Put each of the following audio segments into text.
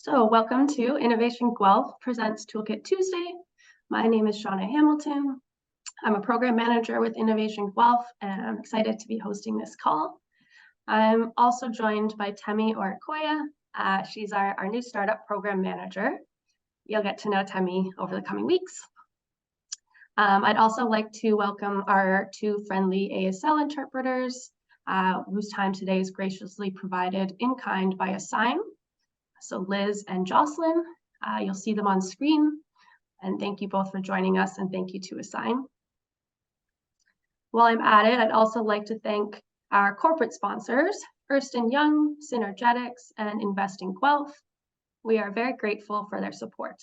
So welcome to Innovation Guelph Presents Toolkit Tuesday. My name is Shauna Hamilton. I'm a program manager with Innovation Guelph, and I'm excited to be hosting this call. I'm also joined by Temi Orakoya. She's our new startup program manager. You'll get to know Temi over the coming weeks. I'd also like to welcome our two friendly ASL interpreters, whose time today is graciously provided in kind by Asign. So Liz and Jocelyn, you'll see them on screen. And thank you both for joining us, and thank you to Asign. While I'm at it, I'd also like to thank our corporate sponsors, Ernst & Young, Synergetics, and Invest in Guelph. We are very grateful for their support.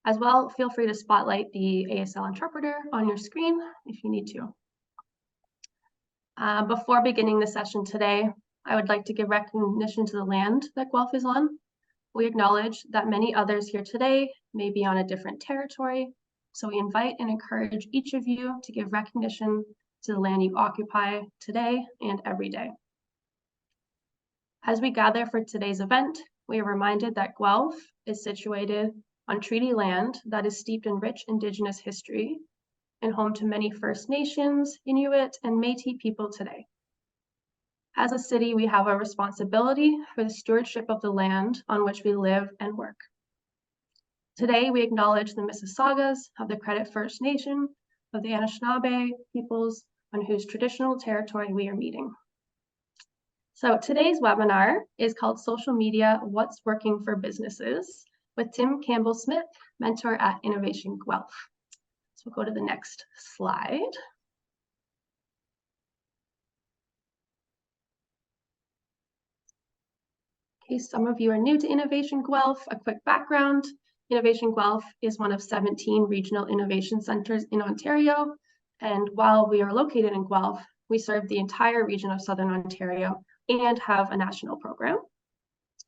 As well, feel free to spotlight the ASL interpreter on your screen if you need to. Before beginning the session today, I would like to give recognition to the land that Guelph is on. We acknowledge that many others here today may be on a different territory, so we invite and encourage each of you to give recognition to the land you occupy today and every day. As we gather for today's event, we are reminded that Guelph is situated on treaty land that is steeped in rich Indigenous history and home to many First Nations, Inuit, and Métis people today. As a city, we have a responsibility for the stewardship of the land on which we live and work. Today, we acknowledge the Mississaugas of the Credit First Nation of the Anishinaabe peoples on whose traditional territory we are meeting. So today's webinar is called Social Media, What's Working for Businesses with Tim Campbell-Smith, mentor at Innovation Guelph. So we'll go to the next slide. In case some of you are new to Innovation Guelph, a quick background. Innovation Guelph is one of 17 regional innovation centers in Ontario. And while we are located in Guelph, we serve the entire region of Southern Ontario and have a national program.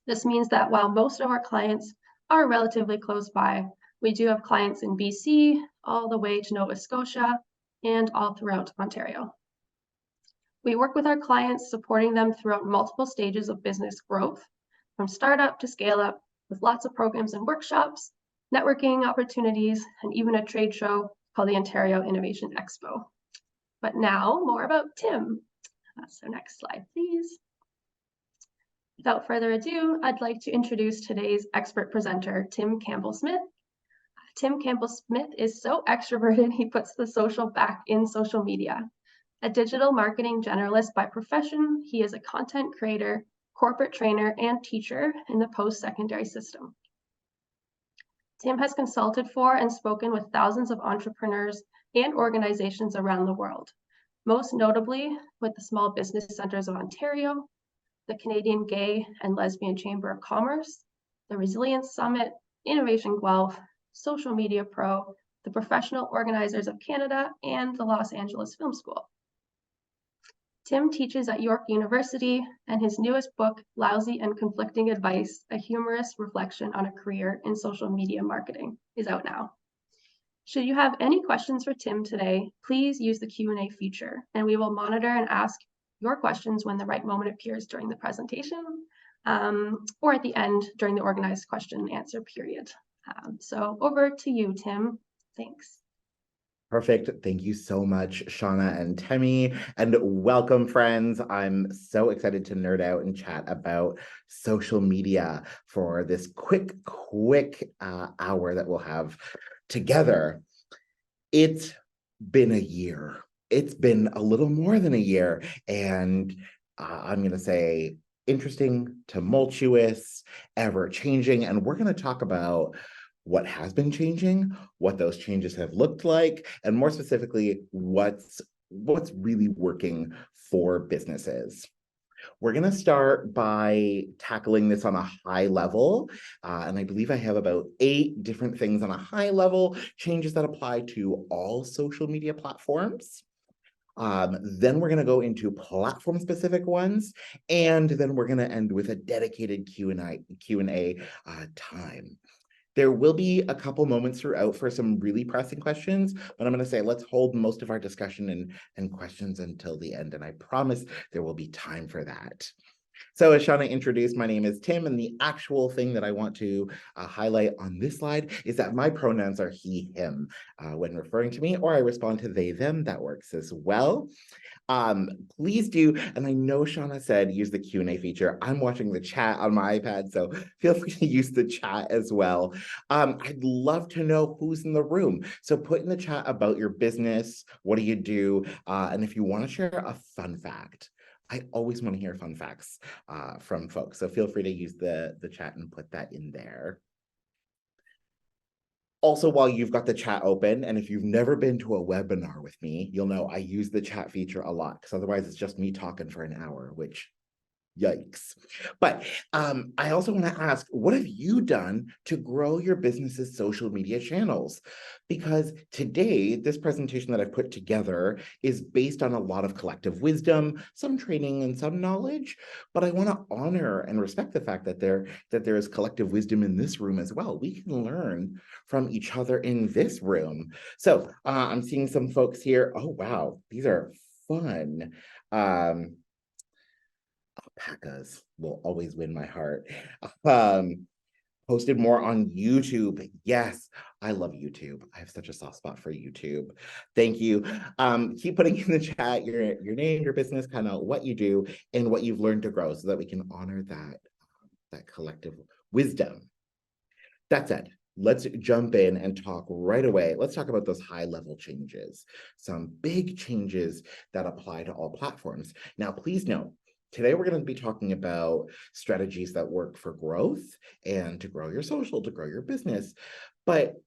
This means that while most of our clients are relatively close by, we do have clients in BC, all the way to Nova Scotia, and all throughout Ontario. We work with our clients, supporting them throughout multiple stages of business growth, from startup to scale up, with lots of programs and workshops, networking opportunities, and even a trade show called the Ontario Innovation Expo. But now, more about Tim. So next slide, please. Without further ado, I'd like to introduce today's expert presenter, Tim Campbell-Smith. Tim Campbell-Smith is so extroverted, he puts the social back in social media. A digital marketing generalist by profession, he is a content creator, corporate trainer, and teacher in the post-secondary system. Tim has consulted for and spoken with thousands of entrepreneurs and organizations around the world, most notably with the Small Business Centers of Ontario, the Canadian Gay and Lesbian Chamber of Commerce, the Resilience Summit, Innovation Guelph, Social Media Pro, the Professional Organizers of Canada, and the Los Angeles Film School. Tim teaches at York University, and his newest book, Lousy and Conflicting Advice, a humorous reflection on a career in social media marketing, is out now. Should you have any questions for Tim today, please use the Q&A feature, and we will monitor and ask your questions when the right moment appears during the presentation, or at the end during the organized question and answer period. So over to you, Tim. Thanks. Perfect. Thank you so much, Shauna and Temi, and welcome, friends. I'm so excited to nerd out and chat about social media for this quick hour that we'll have together. It's been a year. It's been a little more than a year, and I'm going to say interesting, tumultuous, ever-changing, and we're going to talk about what has been changing, what those changes have looked like, and more specifically, what's really working for businesses. We're going to start by tackling this on a high level, and I believe I have about 8 different things on a high level, changes that apply to all social media platforms. Then we're going to go into platform-specific ones, and then we're going to end with a dedicated Q&A time. There will be a couple moments throughout for some really pressing questions, but I'm going to say let's hold most of our discussion and questions until the end, and I promise there will be time for that. So as Shauna introduced, my name is Tim, and the actual thing that I want to highlight on this slide is that my pronouns are he, him when referring to me, or I respond to they, them. That works as well. Please do, and I know Shauna said use the Q&A feature. I'm watching the chat on my iPad, so feel free to use the chat as well. I'd love to know who's in the room. So put in the chat about your business, what do you do, and if you want to share a fun fact. I always want to hear fun facts from folks, so feel free to use the chat and put that in there. Also, while you've got the chat open, and if you've never been to a webinar with me, you'll know I use the chat feature a lot, because otherwise it's just me talking for an hour, which yikes. But I also want to ask, what have you done to grow your business's social media channels? Because today, this presentation that I've put together is based on a lot of collective wisdom, some training and some knowledge, but I want to honor and respect the fact that there is collective wisdom in this room as well. We can learn from each other in this room. So I'm seeing some folks here. Oh, wow, these are fun. Alpacas will always win my heart. Posted more on YouTube. Yes, I love YouTube. I have such a soft spot for YouTube. Thank you. Keep putting in the chat your name, your business, kind of what you do, and what you've learned to grow, so that we can honor that collective wisdom. That said, let's jump in and talk right away. Let's talk about those high-level changes, some big changes that apply to all platforms. Now, please note, today we're going to be talking about strategies that work for growth and to grow your social, to grow your business. But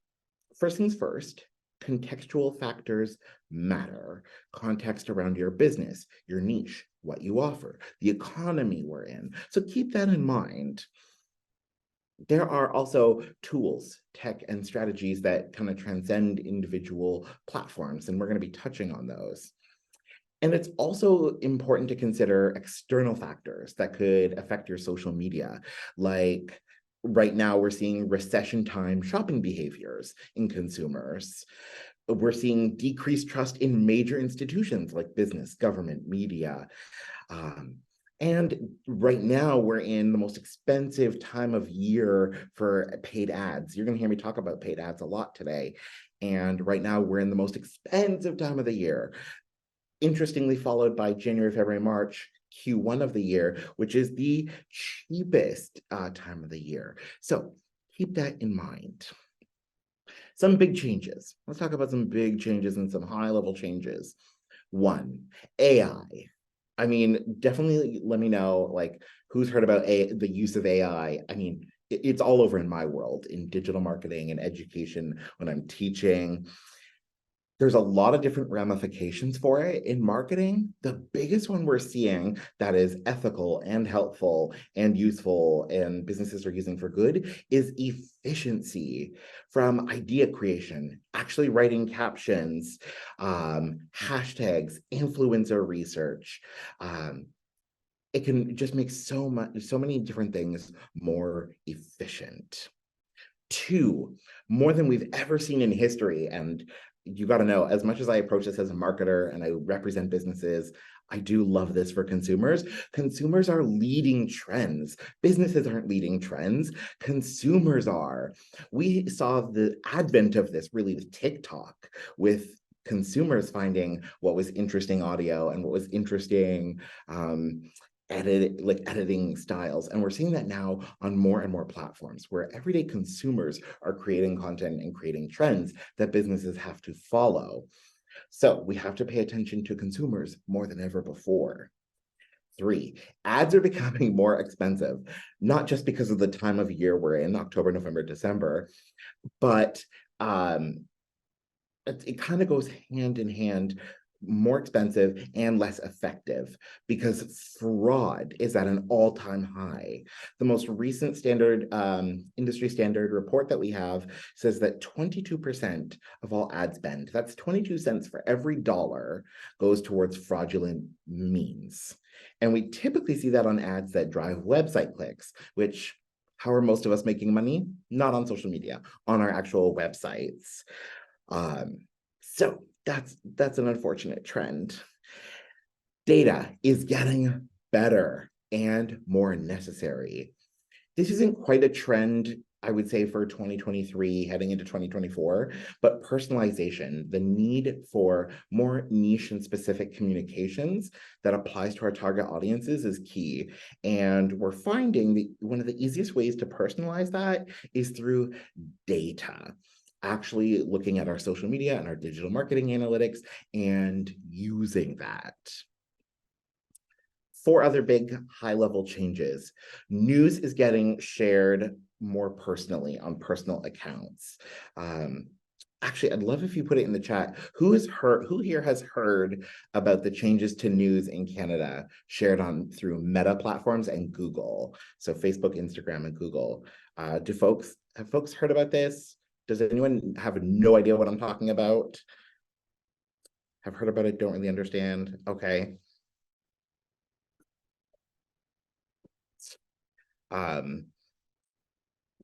first things first, contextual factors matter. Context around your business, your niche, what you offer, the economy we're in. So keep that in mind. There are also tools, tech, and strategies that kind of transcend individual platforms, and we're going to be touching on those. And it's also important to consider external factors that could affect your social media. Like right now, we're seeing recession time shopping behaviors in consumers. We're seeing decreased trust in major institutions like business, government, media. And right now, we're in the most expensive time of year for paid ads. You're going to hear me talk about paid ads a lot today. And right now, we're in the most expensive time of the year. Interestingly, followed by January, February, March, Q1 of the year, which is the cheapest time of the year. So keep that in mind. Some big changes. Let's talk about some big changes and some high-level changes. One, AI. I mean, definitely let me know, like, who's heard about the use of AI. I mean, it's all over in my world, in digital marketing and education, when I'm teaching. There's a lot of different ramifications for it in marketing. The biggest one we're seeing that is ethical and helpful and useful and businesses are using for good is efficiency, from idea creation, actually writing captions, hashtags, influencer research. It can just make so many different things more efficient. Two, more than we've ever seen in history. And you got to know, as much as I approach this as a marketer and I represent businesses, I do love this for consumers. Consumers are leading trends. Businesses aren't leading trends. Consumers are. We saw the advent of this really with TikTok, with consumers finding what was interesting audio and what was interesting editing styles. And we're seeing that now on more and more platforms where everyday consumers are creating content and creating trends that businesses have to follow. So we have to pay attention to consumers more than ever before. Three, ads are becoming more expensive, not just because of the time of year we're in, October, November, December, but it kind of goes hand in hand, more expensive and less effective, because fraud is at an all-time high. The most recent standard industry standard report that we have says that 22% of all ad spend, that's 22 cents for every dollar, goes towards fraudulent means. And we typically see that on ads that drive website clicks, which, how are most of us making money? Not on social media, on our actual websites. So that's an unfortunate trend. Data is getting better. and more necessary. This isn't quite a trend, I would say, for 2023 heading into 2024, but personalization, the need for more niche and specific communications that applies to our target audiences is key. And we're finding that one of the easiest ways to personalize that is through data. Actually looking at our social media and our digital marketing analytics and using that. 4 other big high-level changes. News is getting shared more personally on personal accounts. Actually, I'd love if you put it in the chat. Who here has heard about the changes to news in Canada shared on through Meta platforms and Google? So Facebook, Instagram, and Google. Have folks heard about this? Does anyone have no idea what I'm talking about? Have heard about it, don't really understand? Okay.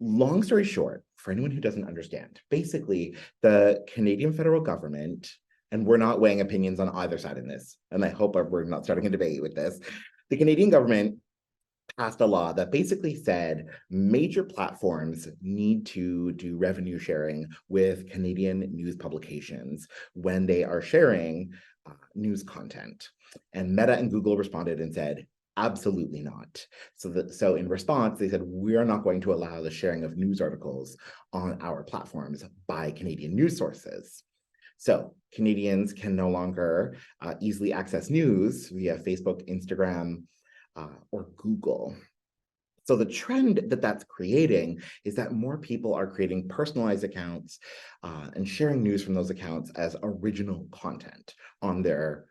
Long story short, for anyone who doesn't understand, basically the Canadian federal government, and we're not weighing opinions on either side in this, and I hope we're not starting a debate with this. The Canadian government passed a law that basically said major platforms need to do revenue sharing with Canadian news publications when they are sharing news content. And Meta and Google responded and said, absolutely not. So in response, they said, we're not going to allow the sharing of news articles on our platforms by Canadian news sources. So Canadians can no longer easily access news via Facebook, Instagram, or Google. So the trend that that's creating is that more people are creating personalized accounts and sharing news from those accounts as original content on their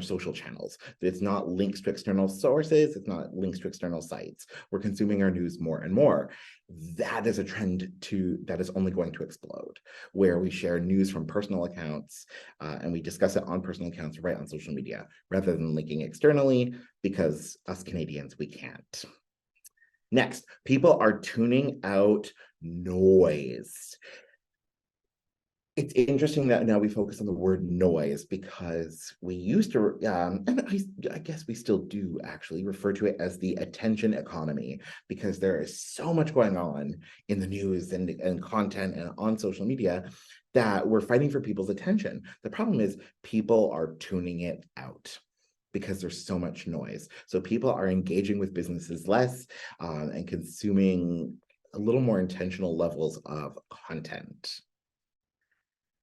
social channels. It's not links to external sources. It's not links to external sites. We're consuming our news more and more. That is a trend that is only going to explode, where we share news from personal accounts and we discuss it on personal accounts right on social media, rather than linking externally, because us Canadians, we can't. Next, people are tuning out noise. It's interesting that now we focus on the word noise, because we used to, and I guess we still do actually refer to it as the attention economy, because there is so much going on in the news and content and on social media that we're fighting for people's attention. The problem is people are tuning it out because there's so much noise. So people are engaging with businesses less and consuming a little more intentional levels of content.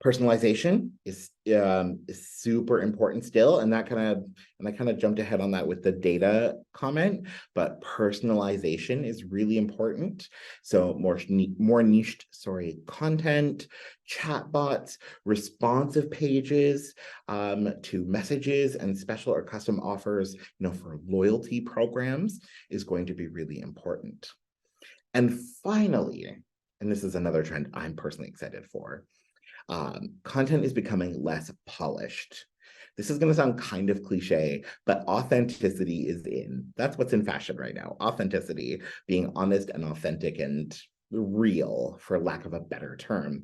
Personalization is super important still, and I kind of jumped ahead on that with the data comment, but personalization is really important. So more niched, content, chatbots, responsive pages to messages, and special or custom offers, for loyalty programs is going to be really important. And finally, and this is another trend I'm personally excited for, content is becoming less polished. This is going to sound kind of cliche, but authenticity is in. That's what's in fashion right now. Authenticity, being honest and authentic and real, for lack of a better term.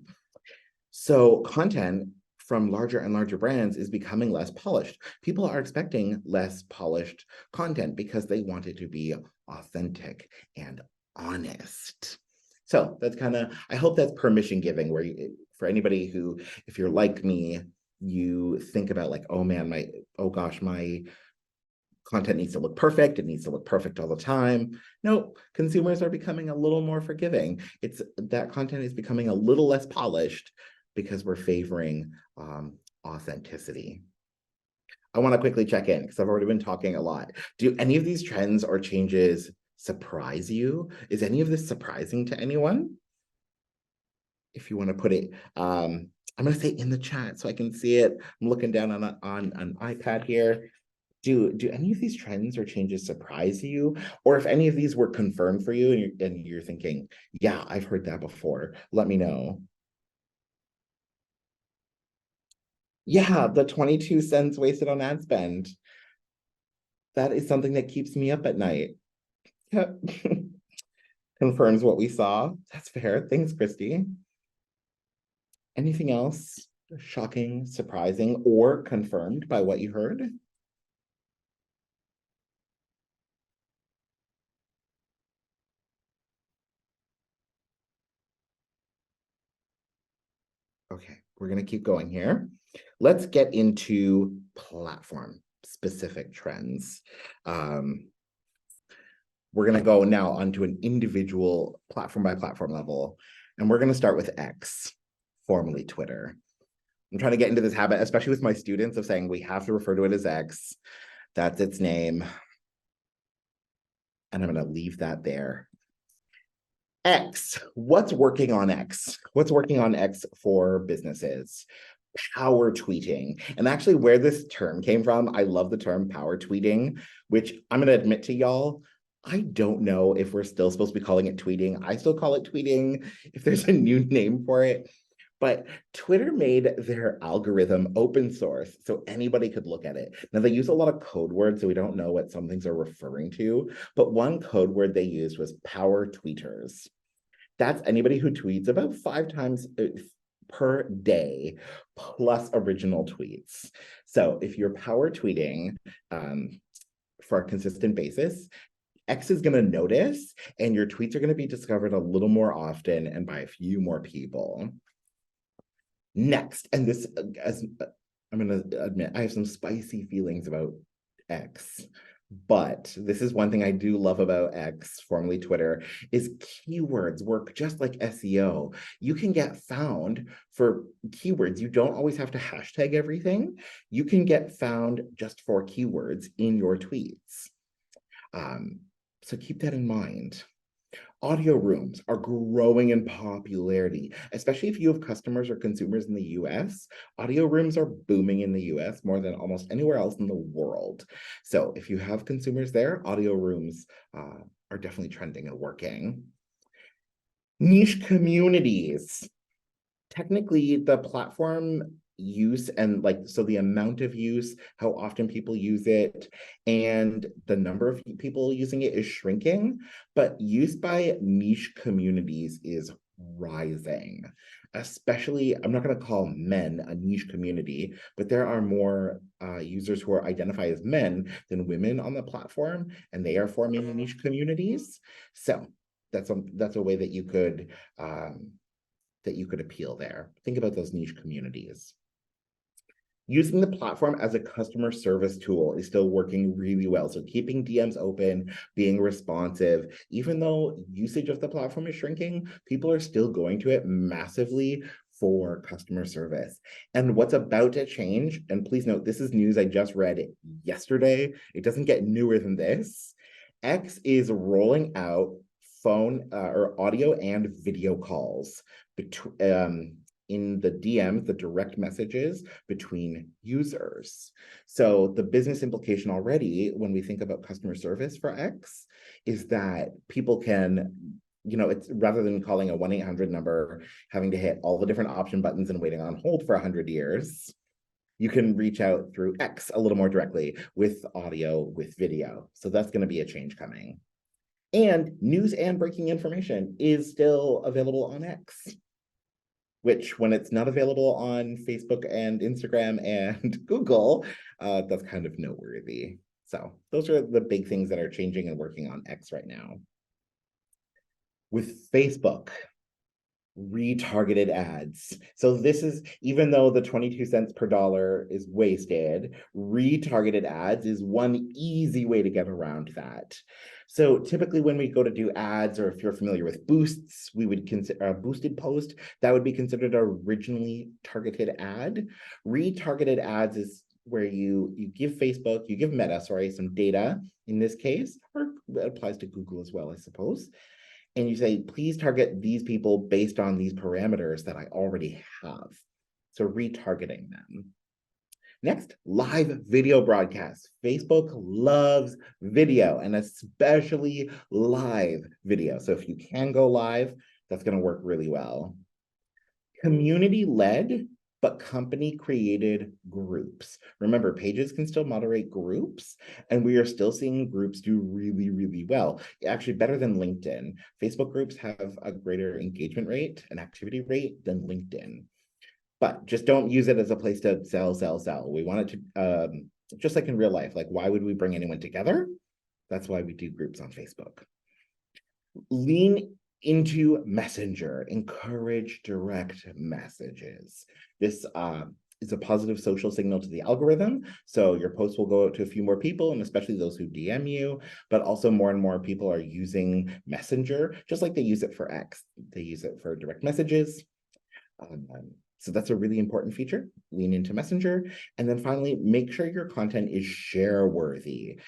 So content from larger and larger brands is becoming less polished. People are expecting less polished content because they want it to be authentic and honest. So that's I hope that's permission giving, where for anybody who, if you're like me, you think about like, oh man, my content needs to look perfect. It needs to look perfect all the time. No, consumers are becoming a little more forgiving. It's that content is becoming a little less polished because we're favoring authenticity. I want to quickly check in because I've already been talking a lot. Do any of these trends or changes surprise you? Is any of this surprising to anyone? If you want to put it, I'm going to say in the chat so I can see it. I'm looking down on an iPad here. Do any of these trends or changes surprise you? Or if any of these were confirmed for you and you're thinking, yeah, I've heard that before, let me know. Yeah, the 22 cents wasted on ad spend. That is something that keeps me up at night. Yep. Confirms what we saw. That's fair. Thanks, Christy. Anything else shocking, surprising, or confirmed by what you heard? Okay, we're going to keep going here. Let's get into platform specific trends. We're going to go now onto an individual platform by platform level, and we're going to start with X, formerly Twitter. I'm trying to get into this habit, especially with my students, of saying we have to refer to it as X. That's its name. And I'm going to leave that there. X, what's working on X? What's working on X for businesses? Power tweeting. And actually, where this term came from, I love the term power tweeting, which I'm going to admit to y'all, I don't know if we're still supposed to be calling it tweeting. I still call it tweeting if there's a new name for it. But Twitter made their algorithm open source so anybody could look at it. Now, they use a lot of code words, so we don't know what some things are referring to. But one code word they used was power tweeters. That's anybody who tweets about 5 times per day, plus original tweets. So if you're power tweeting for a consistent basis, X is going to notice, and your tweets are going to be discovered a little more often and by a few more people. Next, and this, as I'm going to admit, I have some spicy feelings about X. But this is one thing I do love about X, formerly Twitter, is keywords work just like SEO. You can get found for keywords. You don't always have to hashtag everything. You can get found just for keywords in your tweets. So keep that in mind. Audio rooms are growing in popularity, especially if you have customers or consumers in the US. Audio rooms are booming in the US more than almost anywhere else in the world. So if you have consumers there, audio rooms are definitely trending and working. Niche communities. Technically, the platform use and so the amount of use, how often people use it, and the number of people using it is shrinking, but use by niche communities is rising. Especially, I'm not going to call men a niche community, but there are more users who identify as men than women on the platform, and they are forming niche communities. So that's a way that you could appeal there. Think about those niche communities. Using the platform as a customer service tool is still working really well. So keeping DMs open, being responsive, even though usage of the platform is shrinking, people are still going to it massively for customer service. And what's about to change, and please note, this is news I just read yesterday. It doesn't get newer than this. X is rolling out phone or audio and video calls in the DMs, the direct messages between users. So the business implication already, when we think about customer service for X, is that people can, it's rather than calling a 1-800 number, having to hit all the different option buttons and waiting on hold for 100 years, you can reach out through X a little more directly with audio, with video. So that's going to be a change coming. And news and breaking information is still available on X, which when it's not available on Facebook and Instagram and Google, that's kind of noteworthy. So those are the big things that are changing and working on X right now. With Facebook, retargeted ads. So this is, even though the 22 cents per dollar is wasted, retargeted ads is one easy way to get around that. So typically when we go to do ads, or if you're familiar with boosts, we would consider a boosted post, that would be considered an originally targeted ad. Retargeted ads is where you give Facebook, you give Meta, sorry, some data in this case, or it applies to Google as well, I suppose. And you say, please target these people based on these parameters that I already have. So retargeting them. Next, live video broadcasts. Facebook loves video, and especially live video. So if you can go live, that's going to work really well. Community-led, but company-created groups. Remember, pages can still moderate groups, and we are still seeing groups do really, really well. Actually, better than LinkedIn. Facebook groups have a greater engagement rate and activity rate than LinkedIn. But just don't use it as a place to sell. We want it to, just like in real life, like why would we bring anyone together? That's why we do groups on Facebook. Lean Into Messenger, encourage direct messages. This is a positive social signal to the algorithm. So your posts will go out to a few more people, and especially those who DM you, but also more and more people are using Messenger, just like they use it for X. They use it for direct messages. So that's a really important feature. Lean into Messenger. And then finally, make sure your content is share worthy.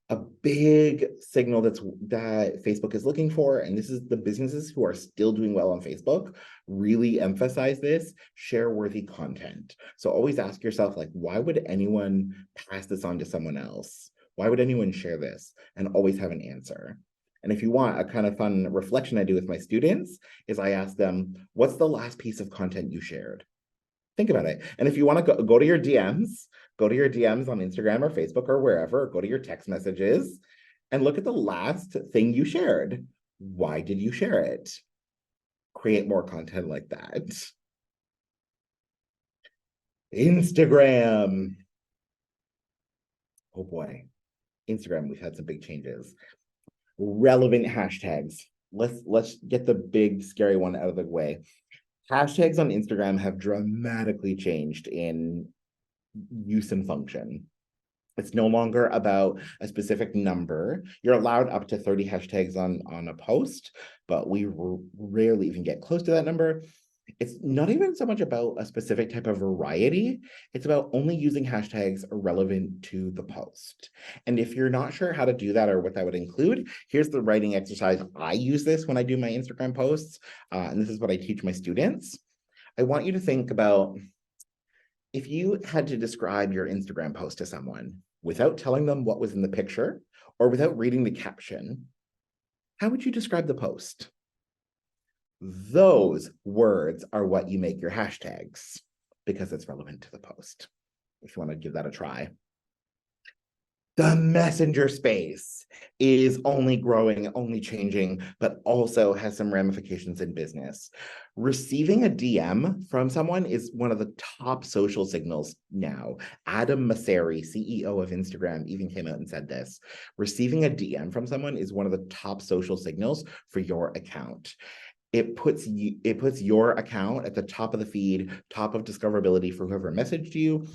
A big signal that Facebook is looking for, and this is the businesses who are still doing well on Facebook, really emphasize this, share worthy content. So always ask yourself, like, why would anyone pass this on to someone else? Why would anyone share this? And always have an answer. And if you want, a kind of fun reflection I do with my students is I ask them, what's the last piece of content you shared? Think about it. And if you want to go to your DMs, go to your DMs on Instagram or Facebook or wherever, go to your text messages and look at the last thing you shared. Why did you share it? Create more content like that. Instagram. Oh boy. Instagram, we've had some big changes. Relevant hashtags. Let's get the big scary one out of the way. Hashtags on Instagram have dramatically changed in use and function. It's no longer about a specific number. You're allowed up to 30 hashtags on a post, but we rarely even get close to that number. It's not even so much about a specific type of variety. It's about only using hashtags relevant to the post. And if you're not sure how to do that or what that would include, here's the writing exercise. I use this when I do my Instagram posts, and this is what I teach my students. I want you to think about if you had to describe your Instagram post to someone without telling them what was in the picture or without reading the caption, how would you describe the post? Those words are what you make your hashtags because it's relevant to the post. If you want to give that a try. The messenger space is only growing, only changing, but also has some ramifications in business. Receiving a DM from someone is one of the top social signals now. Adam Mosseri, CEO of Instagram, even came out and said this. Receiving a DM from someone is one of the top social signals for your account. It puts your account at the top of the feed, top of discoverability for whoever messaged you,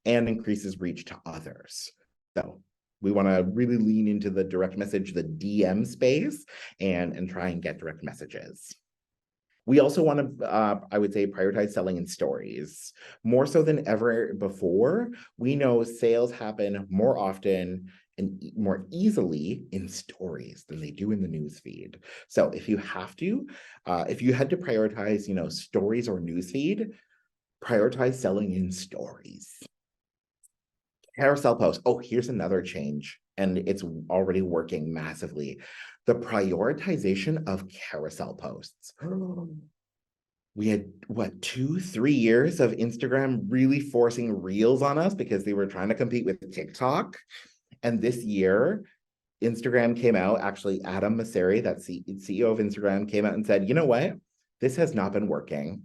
and increases reach to others. So we want to really lean into the direct message, the DM space, and try and get direct messages. We also want to, I would say, prioritize selling in stories. More so than ever before, we know sales happen more often and more easily in stories than they do in the news feed. So if you have to, if you had to prioritize, stories or news feed, prioritize selling in stories. Carousel posts. Oh, here's another change, and it's already working massively. The prioritization of carousel posts. We had, 2-3 years of Instagram really forcing reels on us because they were trying to compete with TikTok. And this year, Instagram came out, actually, Adam Mosseri, that CEO of Instagram, came out and said, you know what? This has not been working.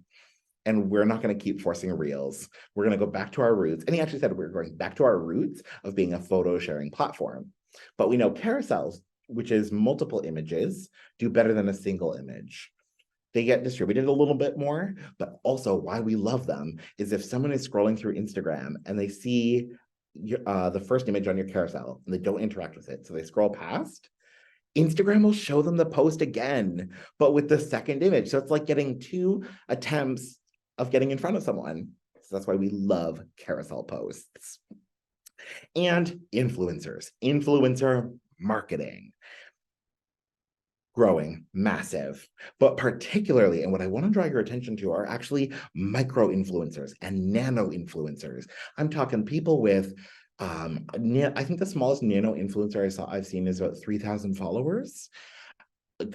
And we're not going to keep forcing reels. We're going to go back to our roots. And he actually said we're going back to our roots of being a photo sharing platform. But we know carousels, which is multiple images, do better than a single image. They get distributed a little bit more, but also why we love them is if someone is scrolling through Instagram and they see the first image on your carousel and they don't interact with it, so they scroll past, Instagram will show them the post again, but with the second image. So it's like getting 2 attempts of getting in front of someone. So that's why we love carousel posts. And influencers, influencer marketing. Growing, massive, but particularly, and what I want to draw your attention to are actually micro influencers and nano influencers. I'm talking people with, I think the smallest nano influencer I've seen is about 3,000 followers,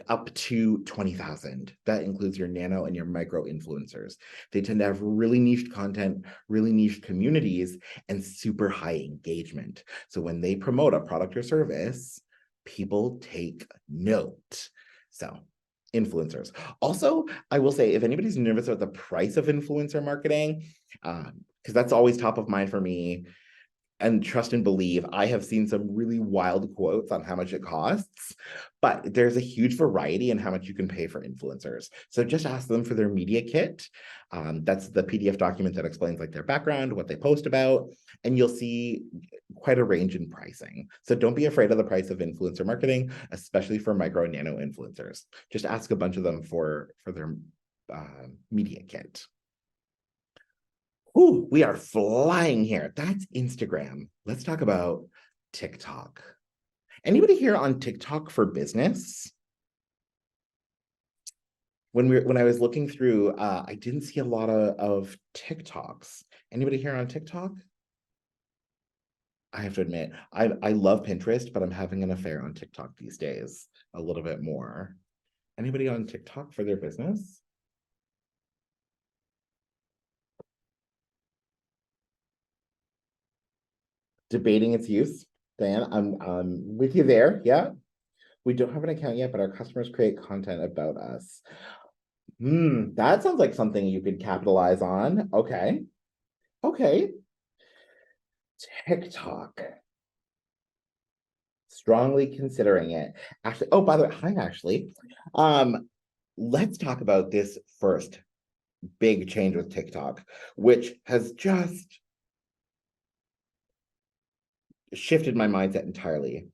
up to 20,000. That includes your nano and your micro influencers. They tend to have really niche content, really niche communities, and super high engagement. So when they promote a product or service, people take note. So influencers. Also, I will say, if anybody's nervous about the price of influencer marketing, because that's always top of mind for me, and trust and believe, I have seen some really wild quotes on how much it costs, but there's a huge variety in how much you can pay for influencers. So just ask them for their media kit. That's the PDF document that explains like their background, what they post about, and you'll see quite a range in pricing. So don't be afraid of the price of influencer marketing, especially for micro and nano influencers. Just ask a bunch of them for their media kit. Ooh, we are flying here. That's Instagram. Let's talk about TikTok. Anybody here on TikTok for business? When I was looking through, I didn't see a lot of TikToks. Anybody here on TikTok? I have to admit, I love Pinterest, but I'm having an affair on TikTok these days a little bit more. Anybody on TikTok for their business? Debating its use. Dan, I'm with you there. Yeah. We don't have an account yet, but our customers create content about us. That sounds like something you could capitalize on. Okay. Okay. TikTok. Strongly considering it. Actually, oh, by the way, hi, Ashley. Let's talk about this first big change with TikTok, which has just shifted my mindset entirely.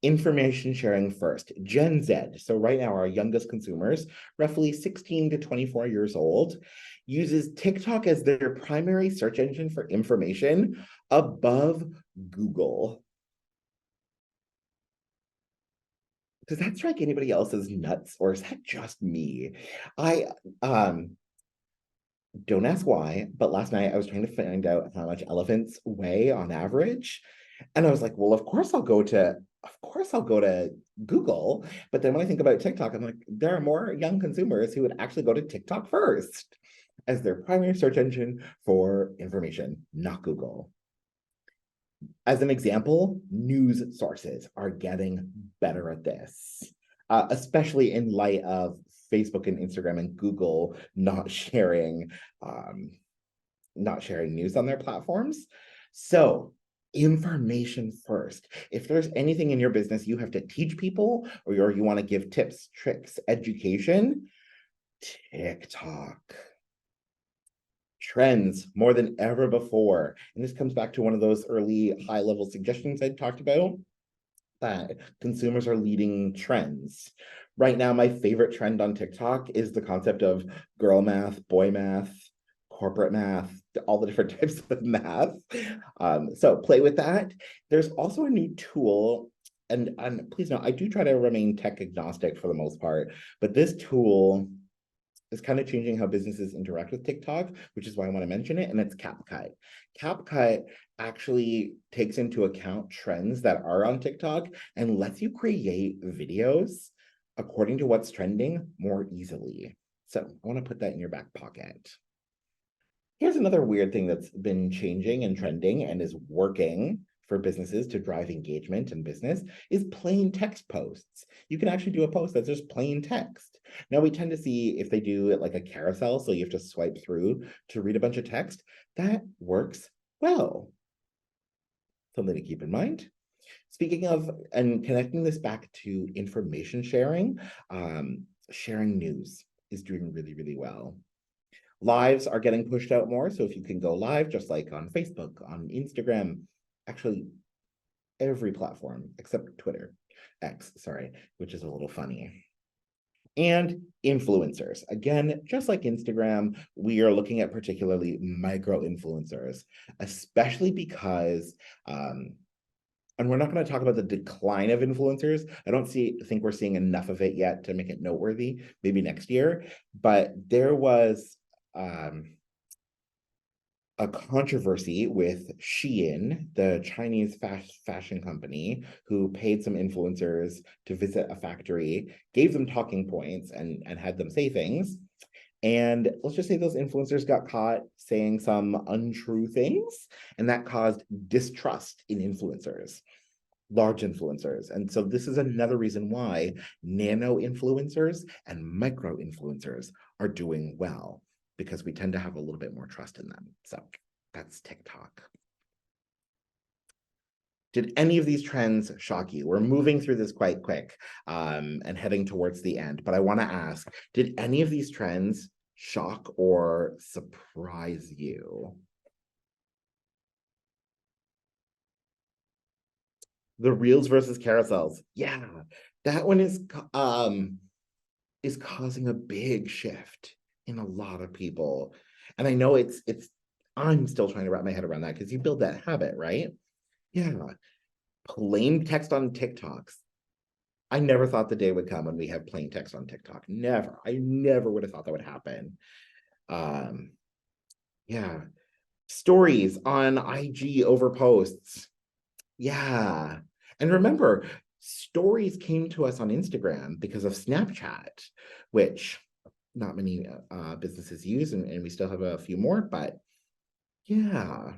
Information sharing first. Gen Z, so right now our youngest consumers, roughly 16 to 24 years old, uses TikTok as their primary search engine for information above Google. Does that strike anybody else as nuts, or is that just me? I don't ask why, but last night I was trying to find out how much elephants weigh on average. And I was like, well, of course I'll go to Google. But then when I think about TikTok, I'm like, there are more young consumers who would actually go to TikTok first as their primary search engine for information, not Google. As an example, news sources are getting better at this, especially in light of Facebook and Instagram and Google not sharing news on their platforms. So information first. If there's anything in your business you have to teach people, or you want to give tips, tricks, education, TikTok. Trends more than ever before. And this comes back to one of those early high-level suggestions I talked about, that consumers are leading trends. Right now, my favorite trend on TikTok is the concept of girl math, boy math, corporate math, all the different types of math. So play with that. There's also a new tool, and please note, I do try to remain tech agnostic for the most part, but this tool is kind of changing how businesses interact with TikTok, which is why I want to mention it, and it's CapCut. CapCut actually takes into account trends that are on TikTok and lets you create videos according to what's trending more easily. So I want to put that in your back pocket. Here's another weird thing that's been changing and trending and is working for businesses to drive engagement in business is plain text posts. You can actually do a post that's just plain text. Now we tend to see if they do it like a carousel, so you have to swipe through to read a bunch of text, that works well. Something to keep in mind. Speaking of, and connecting this back to information sharing, sharing news is doing really, really well. Lives are getting pushed out more, so if you can go live, just like on Facebook, on Instagram, actually every platform except Twitter, X, sorry, which is a little funny. And influencers. Again, just like Instagram, we are looking at particularly micro influencers, especially because, and we're not going to talk about the decline of influencers. I don't think we're seeing enough of it yet to make it noteworthy, maybe next year, but there was a controversy with Shein, the Chinese fashion company, who paid some influencers to visit a factory, gave them talking points, and had them say things. And let's just say those influencers got caught saying some untrue things, and that caused distrust in influencers, large influencers. And so this is another reason why nano influencers and micro influencers are doing well, because we tend to have a little bit more trust in them. So that's TikTok. Did any of these trends shock you? We're moving through this quite quick and heading towards the end, but I want to ask, did any of these trends shock or surprise you? The reels versus carousels. Yeah, that one is causing a big shift in a lot of people. And I know it's I'm still trying to wrap my head around that because you build that habit, right? Yeah. Plain text on TikToks. I never thought the day would come when we have plain text on TikTok. Never. I never would have thought that would happen. Um, yeah. Stories on IG over posts. Yeah. And remember, stories came to us on Instagram because of Snapchat, which not many businesses use, and we still have a few more, but yeah.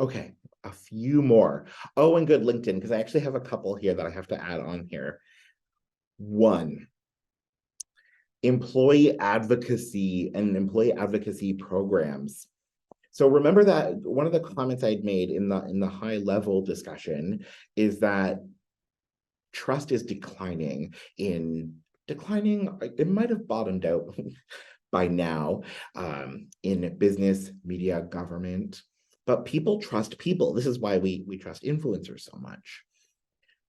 Okay, a few more. Oh, and good, LinkedIn, because I actually have a couple here that I have to add on here. One, employee advocacy and employee advocacy programs. So remember that one of the comments I'd made in the high level discussion is that trust is declining. It might have bottomed out by now in business, media, government, but people trust people. This is why we trust influencers so much.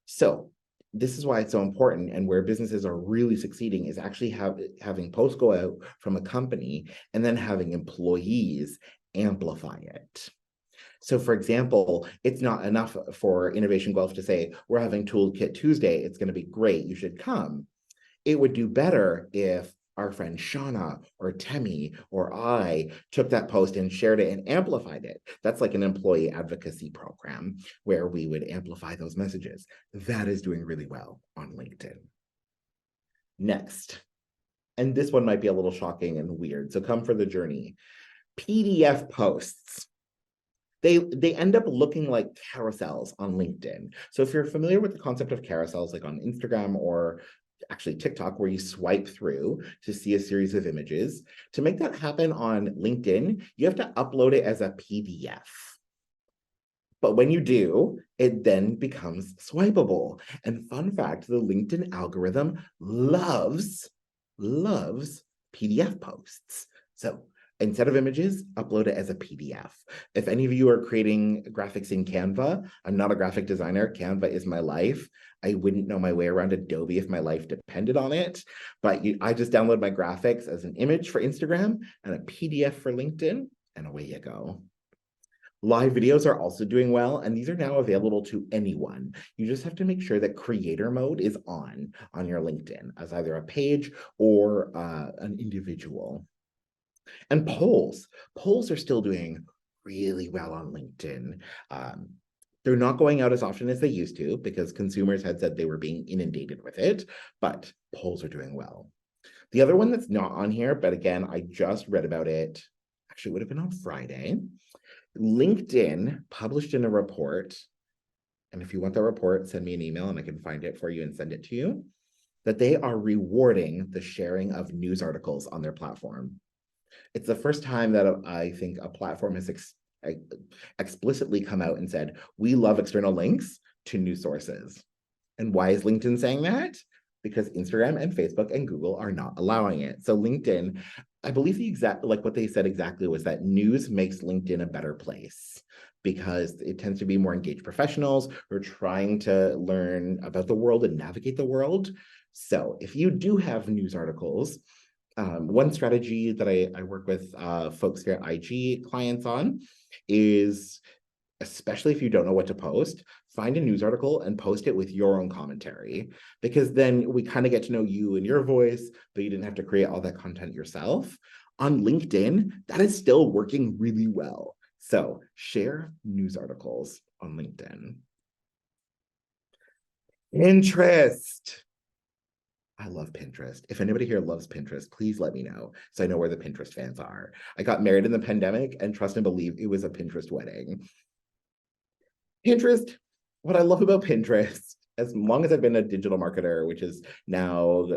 So this is why it's so important, and where businesses are really succeeding is actually having posts go out from a company and then having employees amplify it. So for example, it's not enough for Innovation Guelph to say, we're having Toolkit Tuesday, it's going to be great, you should come. It would do better if our friend Shauna or Temi or I took that post and shared it and amplified it. That's like an employee advocacy program where we would amplify those messages. That is doing really well on LinkedIn. Next, and this one might be a little shocking and weird, so come for the journey. PDF posts. They end up looking like carousels on LinkedIn. So if you're familiar with the concept of carousels, like on Instagram or actually TikTok, where you swipe through to see a series of images, to make that happen on LinkedIn, you have to upload it as a PDF. But when you do, it then becomes swipeable. And fun fact, the LinkedIn algorithm loves PDF posts. So instead of images, upload it as a PDF. If any of you are creating graphics in Canva, I'm not a graphic designer. Canva is my life. I wouldn't know my way around Adobe if my life depended on it. But I just download my graphics as an image for Instagram and a PDF for LinkedIn, and away you go. Live videos are also doing well, and these are now available to anyone. You just have to make sure that creator mode is on your LinkedIn as either a page or an individual. And polls are still doing really well on LinkedIn. They're not going out as often as they used to because consumers had said they were being inundated with it, but polls are doing well. The other one that's not on here, but again, I just read about it, actually it would have been on Friday. LinkedIn published in a report, and if you want the report, send me an email and I can find it for you and send it to you, that they are rewarding the sharing of news articles on their platform. It's the first time that I think a platform has explicitly come out and said, we love external links to news sources. And why is LinkedIn saying that? Because Instagram and Facebook and Google are not allowing it. So LinkedIn, I believe what they said exactly was that news makes LinkedIn a better place because it tends to be more engaged professionals who are trying to learn about the world and navigate the world. So if you do have news articles, one strategy that I work with folks here at IG clients on is, especially if you don't know what to post, find a news article and post it with your own commentary, because then we kind of get to know you and your voice, but you didn't have to create all that content yourself. On LinkedIn, that is still working really well. So share news articles on LinkedIn. Pinterest. I love Pinterest. If anybody here loves Pinterest, please let me know so I know where the Pinterest fans are. I got married in the pandemic, and trust and believe it was a Pinterest wedding. Pinterest, what I love about Pinterest as long as I've been a digital marketer, which is now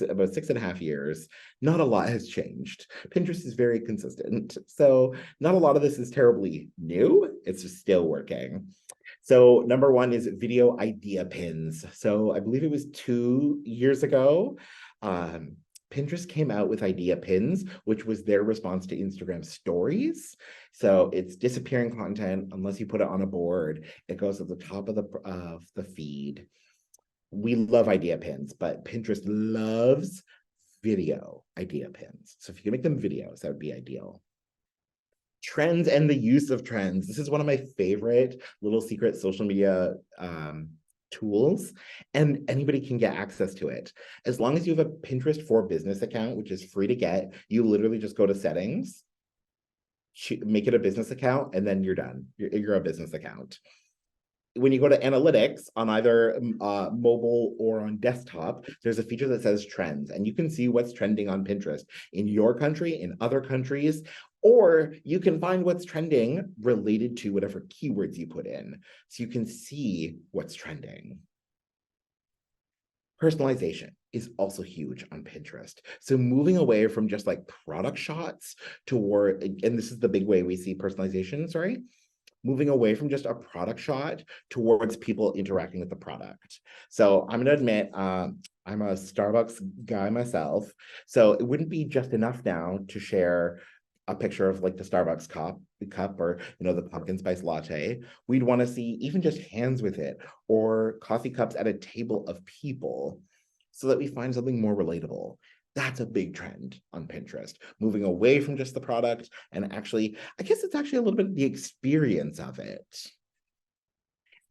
about 6.5 years, not a lot has changed. Pinterest is very consistent. So not a lot of this is terribly new. It's just still working. So number one is video idea pins. So I believe it was 2 years ago. Pinterest came out with idea pins, which was their response to Instagram stories. So it's disappearing content unless you put it on a board. It goes at the top of the feed. We love idea pins, but Pinterest loves video idea pins. So if you can make them videos, that would be ideal. Trends and the use of trends. This is one of my favorite little secret social media tools, and anybody can get access to it. As long as you have a Pinterest for Business account, which is free to get, you literally just go to settings, make it a business account, and then you're done. You're a business account. When you go to analytics on either mobile or on desktop, there's a feature that says trends, and you can see what's trending on Pinterest in your country, in other countries, or you can find what's trending related to whatever keywords you put in. So you can see what's trending. Personalization is also huge on Pinterest. So moving away from just like product shots toward, and this is the big way we see personalization, sorry, moving away from just a product shot towards people interacting with the product. So I'm gonna admit, I'm a Starbucks guy myself. So it wouldn't be just enough now to share a picture of like the Starbucks cup or, you know, the pumpkin spice latte. We'd want to see even just hands with it or coffee cups at a table of people so that we find something more relatable. That's a big trend on Pinterest, moving away from just the product and actually, I guess it's actually a little bit the experience of it.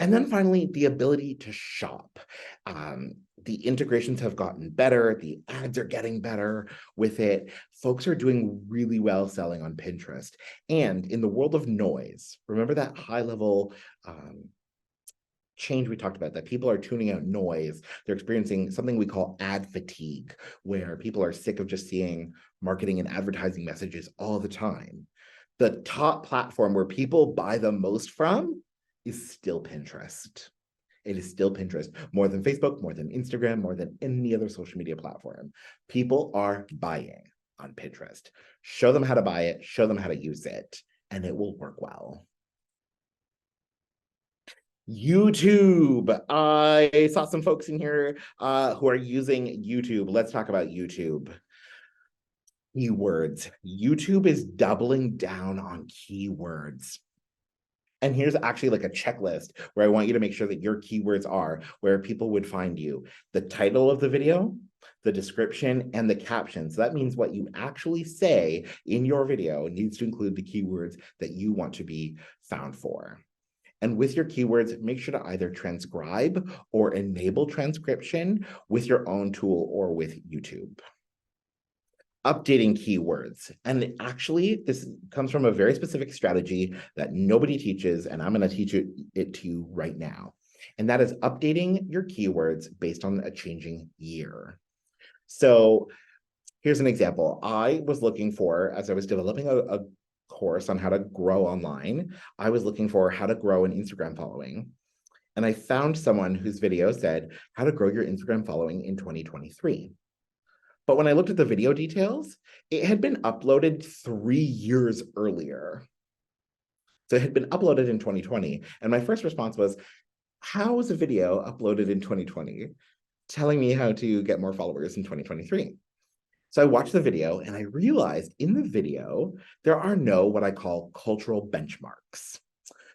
And then finally, the ability to shop. The integrations have gotten better. The ads are getting better with it. Folks are doing really well selling on Pinterest. And in the world of noise, remember that high level change we talked about, that people are tuning out noise. They're experiencing something we call ad fatigue, where people are sick of just seeing marketing and advertising messages all the time. The top platform where people buy the most from is still Pinterest. It is still Pinterest, more than Facebook, more than Instagram, more than any other social media platform. People are buying on Pinterest. Show them how to buy it, show them how to use it, and it will work well. YouTube. I saw some folks in here who are using YouTube. Let's talk about YouTube. Keywords. YouTube is doubling down on keywords. And here's actually like a checklist where I want you to make sure that your keywords are where people would find you. The title of the video, the description, and the caption. So that means what you actually say in your video needs to include the keywords that you want to be found for. And with your keywords, make sure to either transcribe or enable transcription with your own tool or with YouTube. Updating keywords. And actually, this comes from a very specific strategy that nobody teaches, and I'm going to teach it to you right now. And that is updating your keywords based on a changing year. So here's an example. I was looking for, as I was developing a course on how to grow online, I was looking for how to grow an Instagram following. And I found someone whose video said how to grow your Instagram following in 2023. But when I looked at the video details, it had been uploaded 3 years earlier. So it had been uploaded in 2020. And my first response was, how was a video uploaded in 2020 telling me how to get more followers in 2023? So I watched the video and I realized in the video, there are no what I call cultural benchmarks.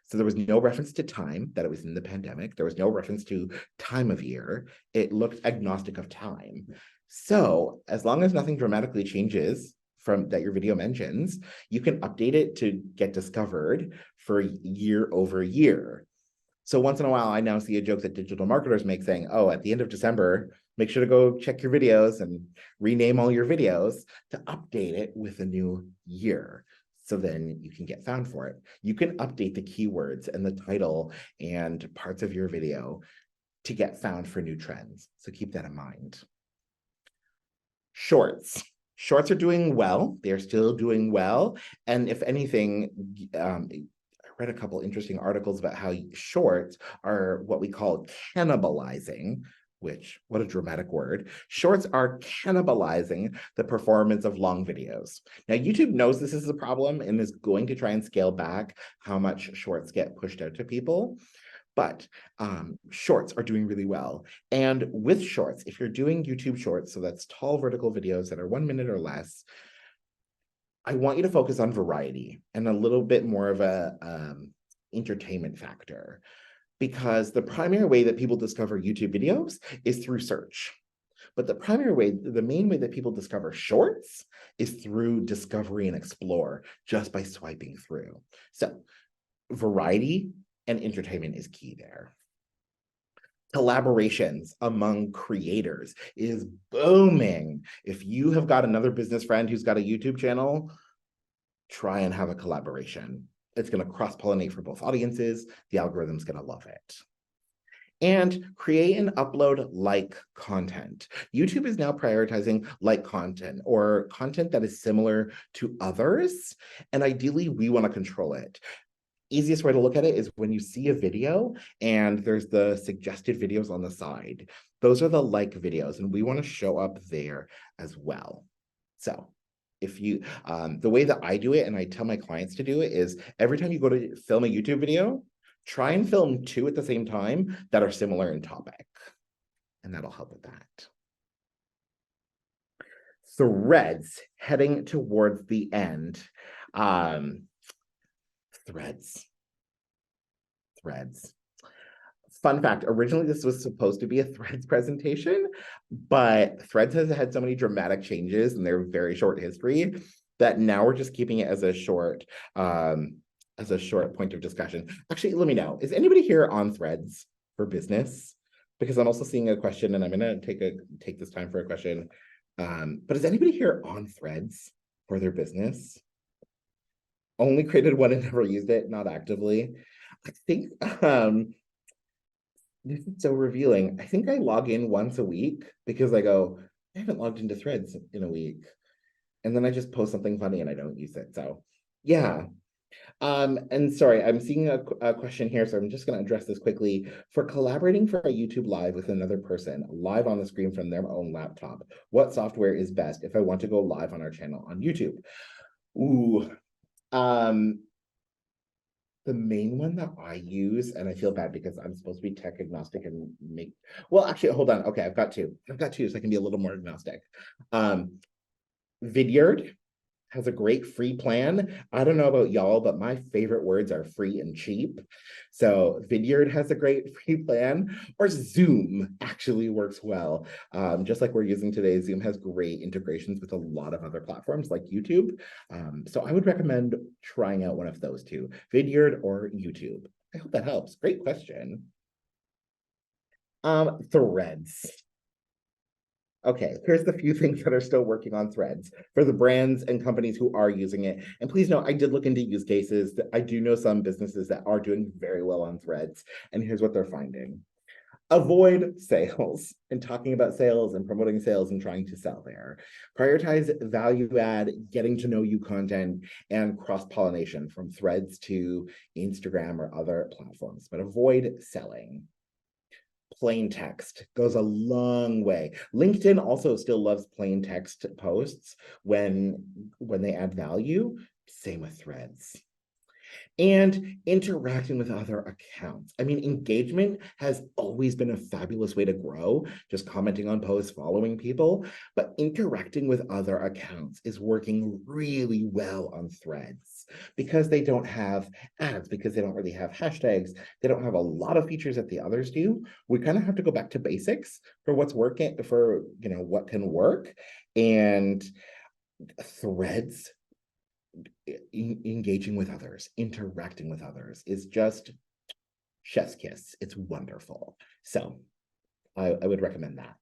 So there was no reference to time, that it was in the pandemic. There was no reference to time of year. It looked agnostic of time. So as long as nothing dramatically changes from that your video mentions, you can update it to get discovered for year over year. So once in a while, I now see a joke that digital marketers make saying, oh, at the end of December, make sure to go check your videos and rename all your videos to update it with a new year. So then you can get found for it. You can update the keywords and the title and parts of your video to get found for new trends. So keep that in mind. Shorts. Shorts are doing well. They're still doing well. And if anything, read a couple interesting articles about how shorts are what we call cannibalizing, which, what a dramatic word. Shorts are cannibalizing the performance of long videos. Now, YouTube knows this is a problem and is going to try and scale back how much shorts get pushed out to people. But shorts are doing really well. And with shorts, if you're doing YouTube shorts, so that's tall vertical videos that are 1 minute or less, I want you to focus on variety and a little bit more of a entertainment factor, because the primary way that people discover YouTube videos is through search. But the main way that people discover shorts is through discovery and explore, just by swiping through. So variety and entertainment is key there. Collaborations among creators is booming. If you have got another business friend who's got a YouTube channel, try and have a collaboration. It's going to cross-pollinate for both audiences. The algorithm's going to love it. And create and upload like content. YouTube is now prioritizing like content, or content that is similar to others. And ideally, we want to control it. Easiest way to look at it is when you see a video and there's the suggested videos on the side. Those are the like videos, and we want to show up there as well. So if you, the way that I do it, and I tell my clients to do it, is every time you go to film a YouTube video, try and film 2 at the same time that are similar in topic, and that'll help with that. Threads, heading towards the end. Threads. Fun fact, originally this was supposed to be a Threads presentation, but Threads has had so many dramatic changes in their very short history that now we're just keeping it as a short point of discussion. Actually, let me know, is anybody here on Threads for business? Because I'm also seeing a question, and I'm gonna take this time for a question. But is anybody here on Threads for their business? Only created one and never used it, not actively. I think this is so revealing. I think I log in once a week because I go, I haven't logged into Threads in a week. And then I just post something funny and I don't use it. So yeah. And sorry, I'm seeing a question here, so I'm just going to address this quickly. For collaborating for a YouTube live with another person, live on the screen from their own laptop, what software is best if I want to go live on our channel on YouTube? Ooh. The main one that I use, and I feel bad because I'm supposed to be tech agnostic and well, actually, hold on. Okay, I've got two, so I can be a little more agnostic. Vidyard has a great free plan. I don't know about y'all, but my favorite words are free and cheap. So Vidyard has a great free plan, or Zoom actually works well. Just like we're using today, Zoom has great integrations with a lot of other platforms like YouTube. So I would recommend trying out one of those two, Vidyard or YouTube. I hope that helps. Great question. Threads. Okay, here's the few things that are still working on Threads for the brands and companies who are using it. And please know, I did look into use cases. I do know some businesses that are doing very well on Threads, and here's what they're finding. Avoid sales and talking about sales and promoting sales and trying to sell there. Prioritize value add, getting to know you content, and cross-pollination from Threads to Instagram or other platforms, but avoid selling. Plain text goes a long way. LinkedIn also still loves plain text posts when they add value. Same with Threads. And interacting with other accounts. I mean, engagement has always been a fabulous way to grow, just commenting on posts, following people, but interacting with other accounts is working really well on Threads because they don't have ads, because they don't really have hashtags. They don't have a lot of features that the others do. We kind of have to go back to basics for what's working, for, you know, what can work. And Threads, engaging with others, interacting with others is just chef's kiss. It's wonderful. So I would recommend that.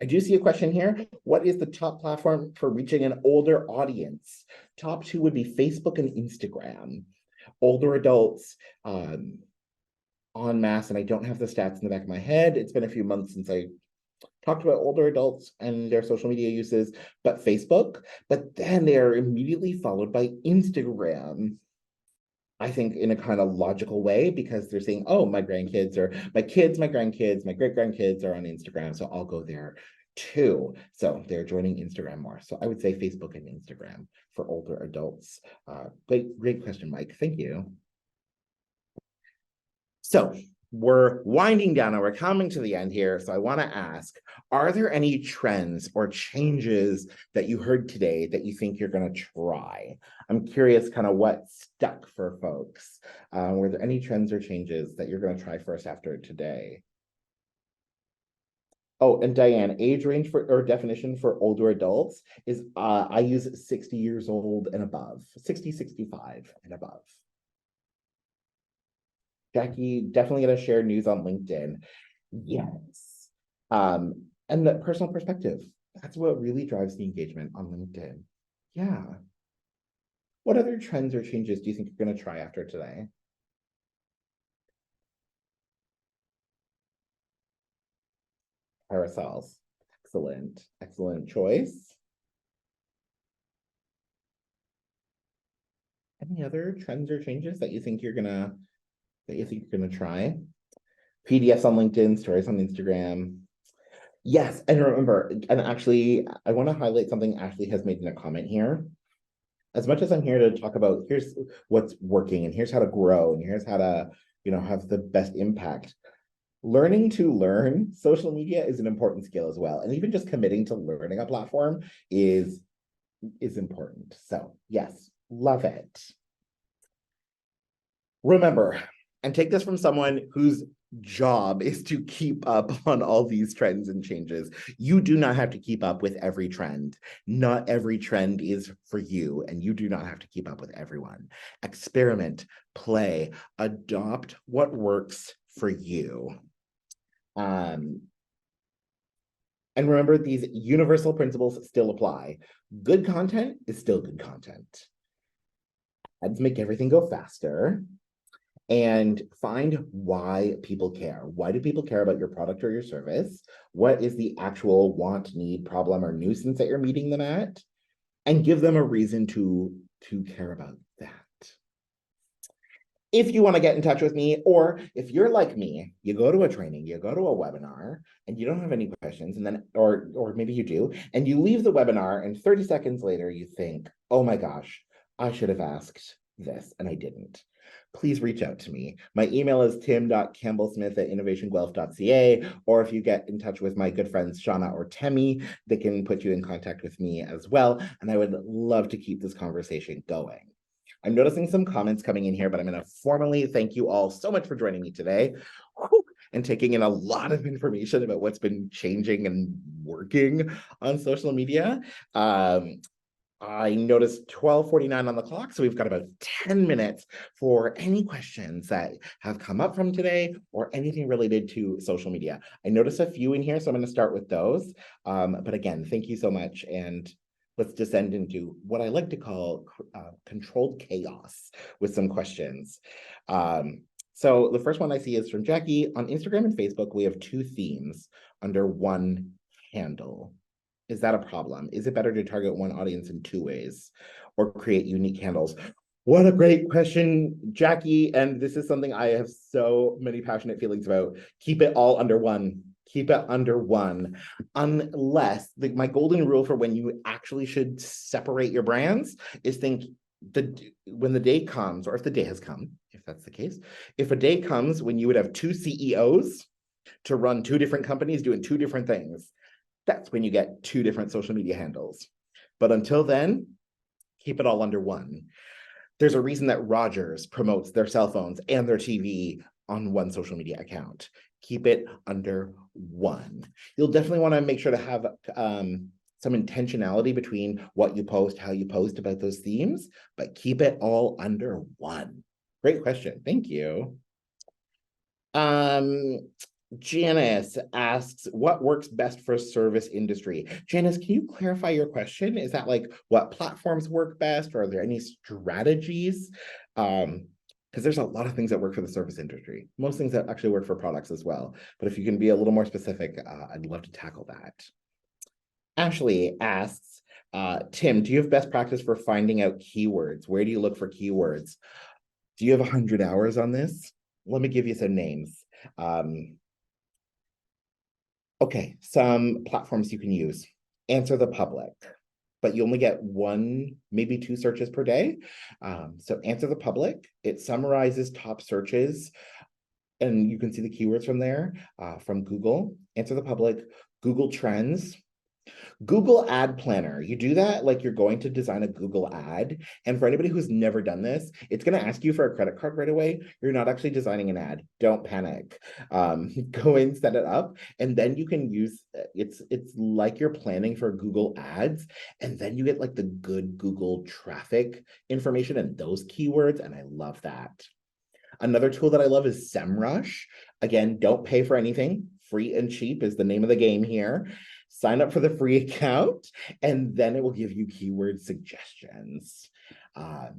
I do see a question here. What is the top platform for reaching an older audience? Top 2 would be Facebook and Instagram. Older adults, en masse, and I don't have the stats in the back of my head. It's been a few months since I talked about older adults and their social media uses, but Facebook, but then they are immediately followed by Instagram. I think in a kind of logical way, because they're saying, oh, my grandkids or my kids, my grandkids, my great grandkids are on Instagram, so I'll go there too. So they're joining Instagram more. So I would say Facebook and Instagram for older adults. Great question, Mike. Thank you. So we're winding down and we're coming to the end here. So I want to ask, are there any trends or changes that you heard today that you think you're going to try? I'm curious kind of what stuck for folks. Were there any trends or changes that you're going to try first after today? Oh, and Diane, age range for or definition for older adults is I use 60 years old and above, 60, 65 and above. Jackie, definitely going to share news on LinkedIn. Yes. And the personal perspective. That's what really drives the engagement on LinkedIn. Yeah. What other trends or changes do you think you're going to try after today? Parasols. Excellent. Excellent choice. Any other trends or changes that you think you're gonna try? PDFs on LinkedIn, stories on Instagram. Yes, and remember, and actually, I want to highlight something Ashley has made in a comment here. As much as I'm here to talk about here's what's working and here's how to grow and here's how to, have the best impact. Learning to learn social media is an important skill as well. And even just committing to learning a platform is important. So yes, love it. Remember, and take this from someone whose job is to keep up on all these trends and changes. You do not have to keep up with every trend. Not every trend is for you, and you do not have to keep up with everyone. Experiment, play, adopt what works for you. And remember, these universal principles still apply. Good content is still good content. Ads make everything go faster. And find why people care. Why do people care about your product or your service? What is the actual want, need, problem, or nuisance that you're meeting them at? And give them a reason to care about that. If you want to get in touch with me, or if you're like me, you go to a training, you go to a webinar, and you don't have any questions, and then, or maybe you do, and you leave the webinar, and 30 seconds later, you think, oh my gosh, I should have asked this, and I didn't. Please reach out to me. My email is tim.campbellsmith@innovationguelph.ca, or if you get in touch with my good friends Shauna or Temi, they can put you in contact with me as well, and I would love to keep this conversation going. I'm noticing some comments coming in here, but I'm going to formally thank you all so much for joining me today and taking in a lot of information about what's been changing and working on social media. I noticed 12:49 on the clock, so we've got about 10 minutes for any questions that have come up from today or anything related to social media. I noticed a few in here, so I'm going to start with those. But again, thank you so much, and let's descend into what I like to call controlled chaos with some questions. So the first one I see is from Jackie. On Instagram and Facebook, we have two themes under one handle. Is that a problem? Is it better to target one audience in two ways or create unique handles? What a great question, Jackie. And this is something I have so many passionate feelings about. Keep it all under one. Keep it under one. Unless my golden rule for when you actually should separate your brands is think when the day comes, or if the day has come, if that's the case, if a day comes when you would have two CEOs to run two different companies doing two different things, that's when you get two different social media handles. But until then, keep it all under one. There's a reason that Rogers promotes their cell phones and their TV on one social media account. Keep it under one. You'll definitely want to make sure to have some intentionality between what you post, how you post about those themes, but keep it all under one. Great question. Thank you. Janice asks, what works best for service industry? Janice, can you clarify your question? Is that like what platforms work best, or are there any strategies? Because there's a lot of things that work for the service industry. Most things that actually work for products as well. But if you can be a little more specific, I'd love to tackle that. Ashley asks, Tim, do you have best practice for finding out keywords? Where do you look for keywords? Do you have 100 hours on this? Let me give you some names. Okay, some platforms you can use. Answer the Public, but you only get one, maybe two searches per day. So Answer the Public, it summarizes top searches, and you can see the keywords from there, from Google. Answer the Public, Google Trends, Google Ad Planner. You do that like you're going to design a Google ad. And for anybody who's never done this, it's going to ask you for a credit card right away. You're not actually designing an ad. Don't panic. Go in, set it up, and then you can use it's like you're planning for Google Ads, and then you get like the good Google traffic information and those keywords. And I love that. Another tool that I love is SEMrush. Again, don't pay for anything. Free and cheap is the name of the game here. Sign up for the free account, and then it will give you keyword suggestions. I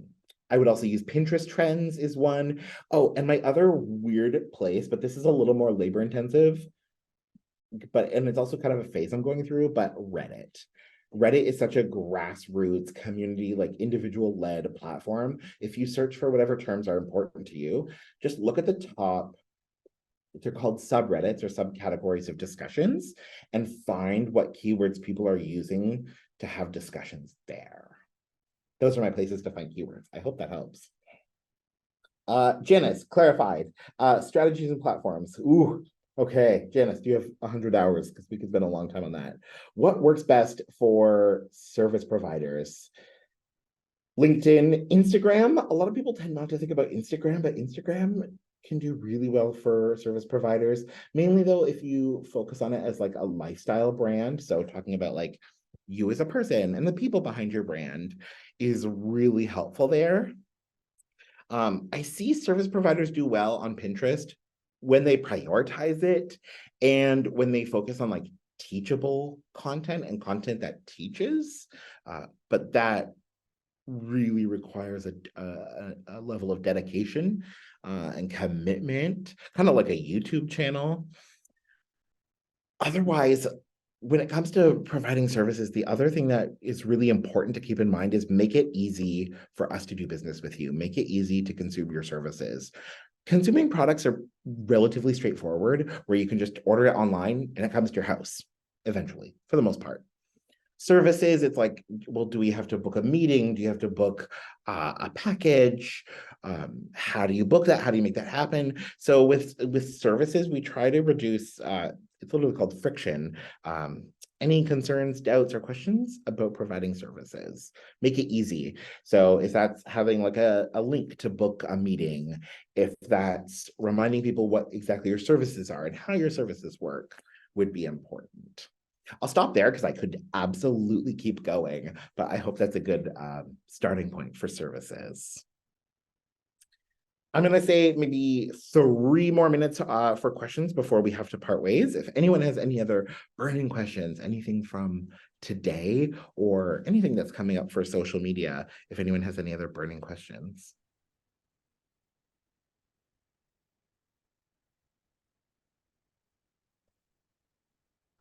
would also use Pinterest Trends is one. Oh, and my other weird place, but this is a little more labor intensive, and it's also kind of a phase I'm going through, but Reddit. Reddit is such a grassroots community, like individual led platform. If you search for whatever terms are important to you, just look at the top. They're called subreddits or subcategories of discussions, and find what keywords people are using to have discussions there. Those are my places to find keywords. I hope that helps. Janice, clarified. Strategies and platforms. Ooh, okay. Janice, do you have 100 hours? Because we could spend a long time on that. What works best for service providers? LinkedIn, Instagram. A lot of people tend not to think about Instagram, but Instagram can do really well for service providers. Mainly though, if you focus on it as like a lifestyle brand. So talking about like you as a person and the people behind your brand is really helpful there. I see service providers do well on Pinterest when they prioritize it and when they focus on like teachable content and content that teaches, but that really requires a level of dedication and commitment, kind of like a YouTube channel. Otherwise, when it comes to providing services, the other thing that is really important to keep in mind is make it easy for us to do business with you. Make it easy to consume your services. Consuming products are relatively straightforward, where you can just order it online and it comes to your house eventually, for the most part. Services, it's like, well, do we have to book a meeting? Do you have to book a package? How do you book that? How do you make that happen? So with services, we try to reduce, it's literally called friction. Any concerns, doubts, or questions about providing services, make it easy. So if that's having like a link to book a meeting, if that's reminding people what exactly your services are and how your services work, would be important. I'll stop there because I could absolutely keep going, but I hope that's a good starting point for services. I'm going to say maybe 3 more minutes for questions before we have to part ways. If anyone has any other burning questions, anything from today or anything that's coming up for social media, if anyone has any other burning questions.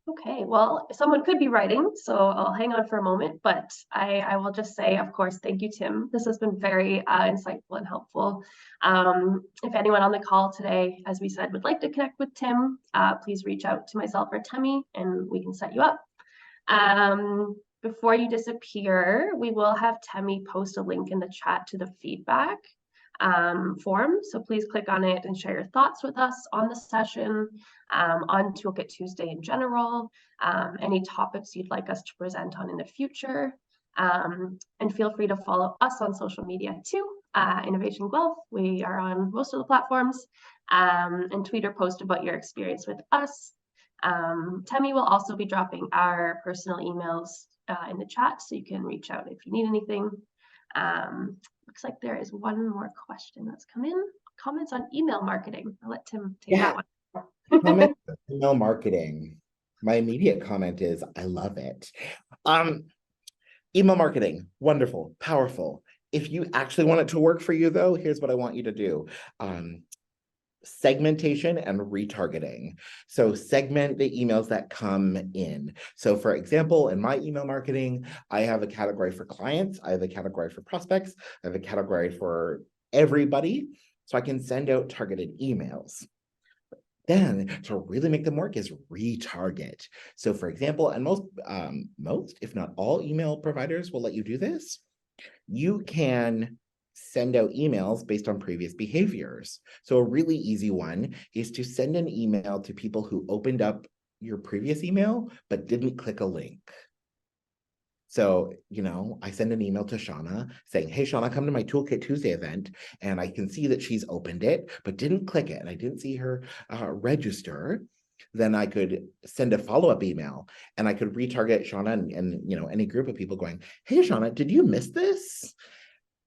Okay, well, someone could be writing, so I'll hang on for a moment, but I will just say, of course, thank you, Tim. This has been very insightful and helpful. If anyone on the call today, as we said, would like to connect with Tim, please reach out to myself or Temi, and we can set you up. Before you disappear, we will have Temi post a link in the chat to the feedback form. So please click on it and share your thoughts with us on the session, on Toolkit Tuesday in general, any topics you'd like us to present on in the future. And feel free to follow us on social media too, Innovation Guelph. We are on most of the platforms, and tweet or post about your experience with us. Temi will also be dropping our personal emails in the chat, so you can reach out if you need anything. Looks like there is one more question that's come in. Comments on email marketing. I'll let Tim take that one. Comment on email marketing. My immediate comment is, I love it. Email marketing, wonderful, powerful. If you actually want it to work for you, though, here's what I want you to do. Segmentation and retargeting. So segment the emails that come in. So for example, in my email marketing, I have a category for clients, I have a category for prospects, I have a category for everybody, so I can send out targeted emails. Then to really make them work is retarget. So for example, and most, if not all email providers will let you do this, you can send out emails based on previous behaviors. So a really easy one is to send an email to people who opened up your previous email, but didn't click a link. So, I send an email to Shauna saying, hey, Shauna, come to my Toolkit Tuesday event. And I can see that she's opened it, but didn't click it. And I didn't see her register. Then I could send a follow-up email and I could retarget Shauna and any group of people going, hey, Shauna, did you miss this?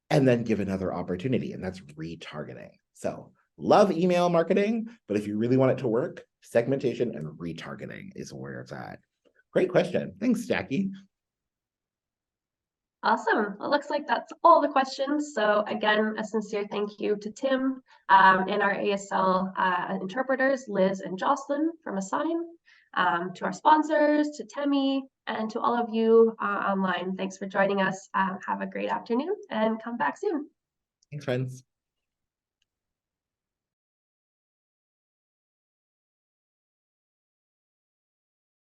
And then give another opportunity. And that's retargeting. So love email marketing, but if you really want it to work, segmentation and retargeting is where it's at. Great question. Thanks, Jackie. Awesome. Well, it looks like that's all the questions. So again, a sincere thank you to Tim and our ASL interpreters, Liz and Jocelyn from Asign, to our sponsors, to Temi, and to all of you online. Thanks for joining us. Have a great afternoon and come back soon. Thanks, friends.